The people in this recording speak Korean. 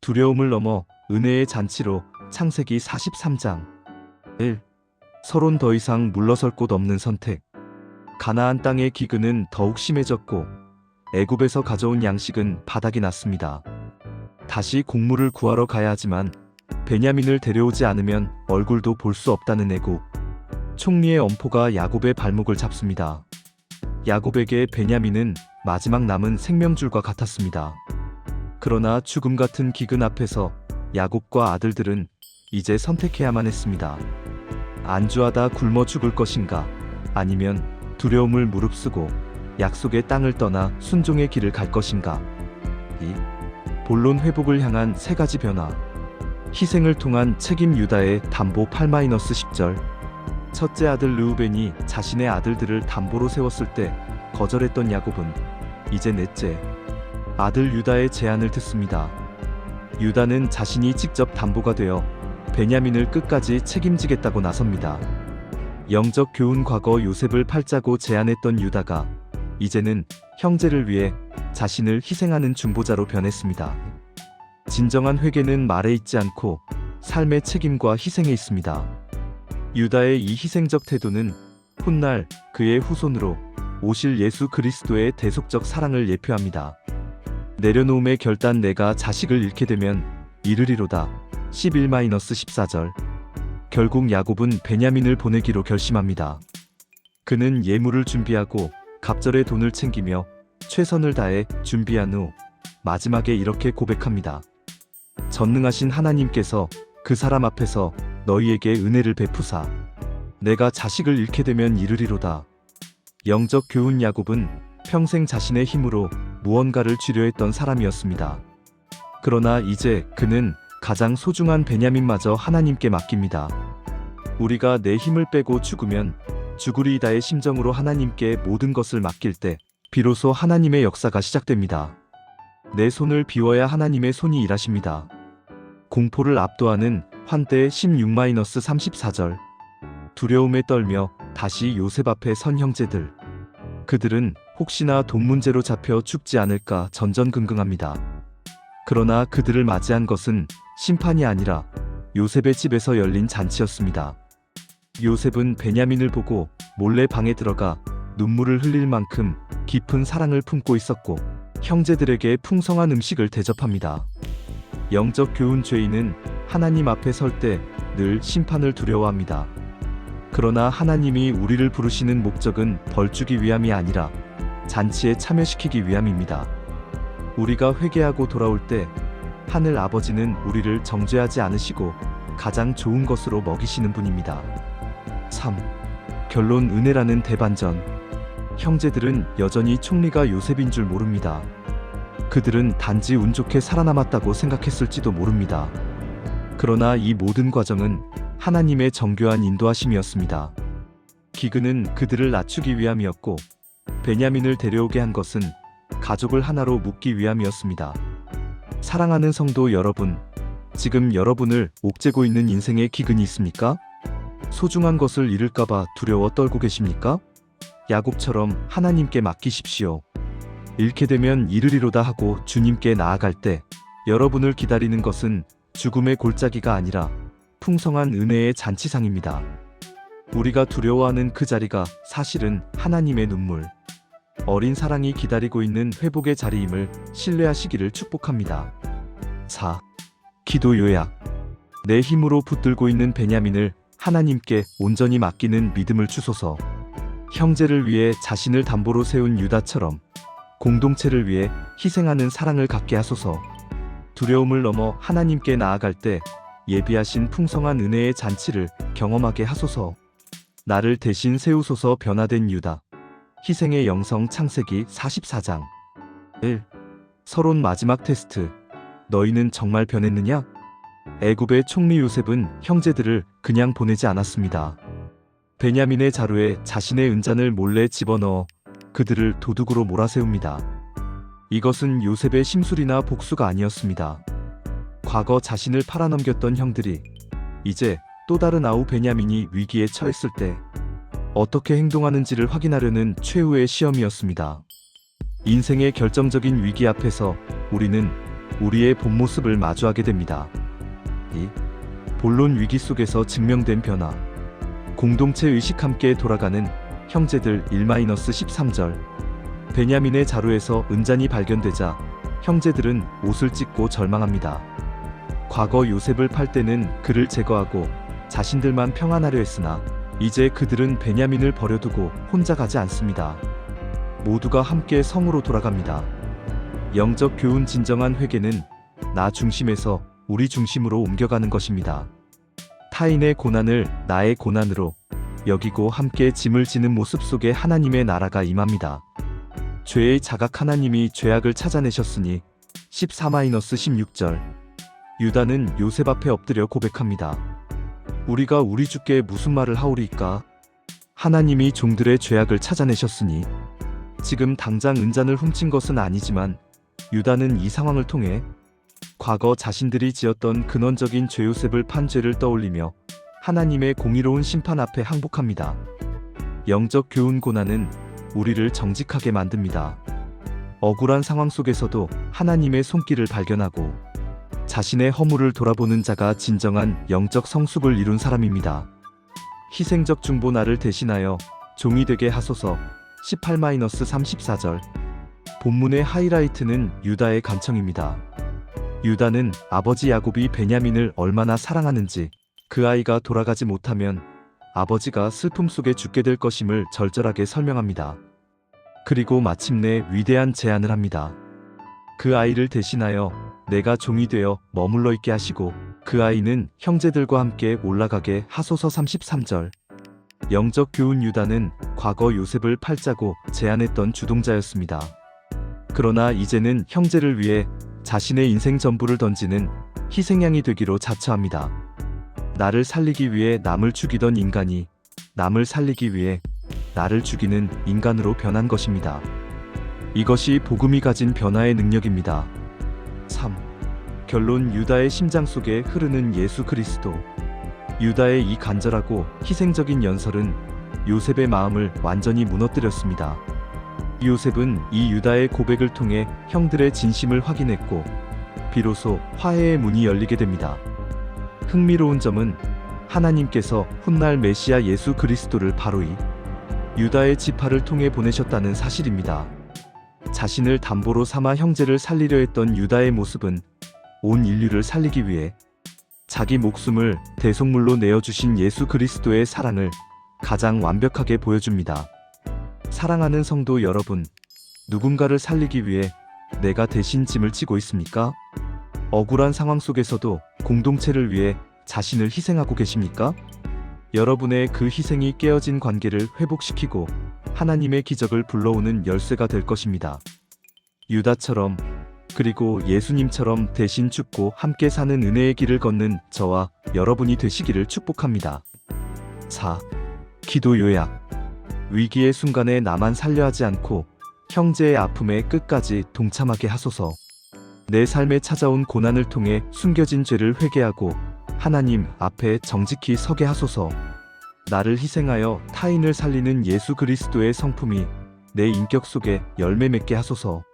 두려움을 넘어 은혜의 잔치로 창세기 43장 1. 서론 더 이상 물러설 곳 없는 선택. 가나안 땅의 기근은 더욱 심해졌고 애굽에서 가져온 양식은 바닥이 났습니다. 다시 곡물을 구하러 가야 하지만 베냐민을 데려오지 않으면 얼굴도 볼 수 없다는 애굽. 총리의 엄포가 야곱의 발목을 잡습니다. 야곱에게 베냐민은 마지막 남은 생명줄과 같았습니다. 그러나 죽음 같은 기근 앞에서 야곱과 아들들은 이제 선택해야만 했습니다. 안주하다 굶어 죽을 것인가, 아니면 두려움을 무릅쓰고 약속의 땅을 떠나 순종의 길을 갈 것인가. 이 본론 회복을 향한 세 가지 변화. 희생을 통한 책임. 유다의 담보 8-10절. 첫째 아들 르우벤이 자신의 아들들을 담보로 세웠을 때 거절했던 야곱은 이제 넷째 아들 유다의 제안을 듣습니다. 유다는 자신이 직접 담보가 되어 베냐민을 끝까지 책임지겠다고 나섭니다. 영적 교훈. 과거 요셉을 팔자고 제안했던 유다가 이제는 형제를 위해 자신을 희생하는 중보자로 변했습니다. 진정한 회개는 말에 있지 않고 삶의 책임과 희생에 있습니다. 유다의 이 희생적 태도는 훗날 그의 후손으로 오실 예수 그리스도의 대속적 사랑을 예표합니다. 내려놓음의 결단. 내가 자식을 잃게 되면 잃으리로다. 11-14절. 결국 야곱은 베냐민을 보내기로 결심합니다. 그는 예물을 준비하고 갑절의 돈을 챙기며 최선을 다해 준비한 후 마지막에 이렇게 고백합니다. 전능하신 하나님께서 그 사람 앞에서 너희에게 은혜를 베푸사 내가 자식을 잃게 되면 잃으리로다. 영적 교훈. 야곱은 평생 자신의 힘으로 무언가를 쥐려 했던 사람이었습니다. 그러나 이제 그는 가장 소중한 베냐민마저 하나님께 맡깁니다. 우리가 내 힘을 빼고 죽으면 죽으리이다의 심정으로 하나님께 모든 것을 맡길 때 비로소 하나님의 역사가 시작됩니다. 내 손을 비워야 하나님의 손이 일하십니다. 공포를 압도하는 환대. 16-34절. 두려움에 떨며 다시 요셉 앞에 선 형제들. 그들은 혹시나 돈 문제로 잡혀 죽지 않을까 전전긍긍합니다. 그러나 그들을 맞이한 것은 심판이 아니라 요셉의 집에서 열린 잔치였습니다. 요셉은 베냐민을 보고 몰래 방에 들어가 눈물을 흘릴 만큼 깊은 사랑을 품고 있었고 형제들에게 풍성한 음식을 대접합니다. 영적 교훈. 죄인은 하나님 앞에 설 때 늘 심판을 두려워합니다. 그러나 하나님이 우리를 부르시는 목적은 벌주기 위함이 아니라 잔치에 참여시키기 위함입니다. 우리가 회개하고 돌아올 때 하늘 아버지는 우리를 정죄하지 않으시고 가장 좋은 것으로 먹이시는 분입니다. 3. 결론. 은혜라는 대반전. 형제들은 여전히 총리가 요셉인 줄 모릅니다. 그들은 단지 운 좋게 살아남았다고 생각했을지도 모릅니다. 그러나 이 모든 과정은 하나님의 정교한 인도하심이었습니다. 기근은 그들을 낮추기 위함이었고 베냐민을 데려오게 한 것은 가족을 하나로 묶기 위함이었습니다. 사랑하는 성도 여러분, 지금 여러분을 옥죄고 있는 인생의 기근이 있습니까? 소중한 것을 잃을까봐 두려워 떨고 계십니까? 야곱처럼 하나님께 맡기십시오. 잃게 되면 잃으리로다 하고 주님께 나아갈 때 여러분을 기다리는 것은 죽음의 골짜기가 아니라 풍성한 은혜의 잔치상입니다. 우리가 두려워하는 그 자리가 사실은 하나님의 눈물, 어린 사랑이 기다리고 있는 회복의 자리임을 신뢰하시기를 축복합니다. 4. 기도 요약. 내 힘으로 붙들고 있는 베냐민을 하나님께 온전히 맡기는 믿음을 주소서. 형제를 위해 자신을 담보로 세운 유다처럼 공동체를 위해 희생하는 사랑을 갖게 하소서. 두려움을 넘어 하나님께 나아갈 때 예비하신 풍성한 은혜의 잔치를 경험하게 하소서. 나를 대신 세우소서. 변화된 유다. 희생의 영성. 창세기 44장 1. 서론. 마지막 테스트. 너희는 정말 변했느냐? 애굽의 총리 요셉은 형제들을 그냥 보내지 않았습니다. 베냐민의 자루에 자신의 은잔을 몰래 집어넣어 그들을 도둑으로 몰아세웁니다. 이것은 요셉의 심술이나 복수가 아니었습니다. 과거 자신을 팔아넘겼던 형들이 이제 또 다른 아우 베냐민이 위기에 처했을 때 어떻게 행동하는지를 확인하려는 최후의 시험이었습니다. 인생의 결정적인 위기 앞에서 우리는 우리의 본 모습을 마주하게 됩니다. 이 본론 위기 속에서 증명된 변화. 공동체 의식 함께 돌아가는 형제들 1-13절. 베냐민의 자루에서 은잔이 발견되자 형제들은 옷을 찢고 절망합니다. 과거 요셉을 팔 때는 그를 제거하고 자신들만 평안하려 했으나 이제 그들은 베냐민을 버려두고 혼자 가지 않습니다. 모두가 함께 성으로 돌아갑니다. 영적 교훈. 진정한 회개는 나 중심에서 우리 중심으로 옮겨가는 것입니다. 타인의 고난을 나의 고난으로 여기고 함께 짐을 지는 모습 속에 하나님의 나라가 임합니다. 죄의 자각. 하나님이 죄악을 찾아내셨으니 14-16절. 유다는 요셉 앞에 엎드려 고백합니다. 우리가 우리 주께 무슨 말을 하오리이까? 하나님이 종들의 죄악을 찾아내셨으니. 지금 당장 은잔을 훔친 것은 아니지만 유다는 이 상황을 통해 과거 자신들이 지었던 근원적인 죄, 요셉을 판 죄를 떠올리며 하나님의 공의로운 심판 앞에 항복합니다. 영적 교훈. 고난은 우리를 정직하게 만듭니다. 억울한 상황 속에서도 하나님의 손길을 발견하고 자신의 허물을 돌아보는 자가 진정한 영적 성숙을 이룬 사람입니다. 희생적 중보. 나를 대신하여 종이 되게 하소서. 18-34절. 본문의 하이라이트는 유다의 간청입니다. 유다는 아버지 야곱이 베냐민을 얼마나 사랑하는지, 그 아이가 돌아가지 못하면 아버지가 슬픔 속에 죽게 될 것임을 절절하게 설명합니다. 그리고 마침내 위대한 제안을 합니다. 그 아이를 대신하여 내가 종이 되어 머물러 있게 하시고 그 아이는 형제들과 함께 올라가게 하소서. 33절. 영적 교훈. 유다는 과거 요셉을 팔자고 제안했던 주동자였습니다. 그러나 이제는 형제를 위해 자신의 인생 전부를 던지는 희생양이 되기로 자처합니다. 나를 살리기 위해 남을 죽이던 인간이 남을 살리기 위해 나를 죽이는 인간으로 변한 것입니다. 이것이 복음이 가진 변화의 능력입니다. 3. 결론. 유다의 심장 속에 흐르는 예수 그리스도. 유다의 이 간절하고 희생적인 연설은 요셉의 마음을 완전히 무너뜨렸습니다. 요셉은 이 유다의 고백을 통해 형들의 진심을 확인했고 비로소 화해의 문이 열리게 됩니다. 흥미로운 점은 하나님께서 훗날 메시아 예수 그리스도를 바로 이 유다의 지파를 통해 보내셨다는 사실입니다. 자신을 담보로 삼아 형제를 살리려 했던 유다의 모습은 온 인류를 살리기 위해 자기 목숨을 대속물로 내어주신 예수 그리스도의 사랑을 가장 완벽하게 보여줍니다. 사랑하는 성도 여러분, 누군가를 살리기 위해 내가 대신 짐을 지고 있습니까? 억울한 상황 속에서도 공동체를 위해 자신을 희생하고 계십니까? 여러분의 그 희생이 깨어진 관계를 회복시키고 하나님의 기적을 불러오는 열쇠가 될 것입니다. 유다처럼, 그리고 예수님처럼 대신 죽고 함께 사는 은혜의 길을 걷는 저와 여러분이 되시기를 축복합니다. 4. 기도 요약. 위기의 순간에 나만 살려 하지 않고 형제의 아픔에 끝까지 동참하게 하소서. 내 삶에 찾아온 고난을 통해 숨겨진 죄를 회개하고 하나님 앞에 정직히 서게 하소서. 나를 희생하여 타인을 살리는 예수 그리스도의 성품이 내 인격 속에 열매 맺게 하소서.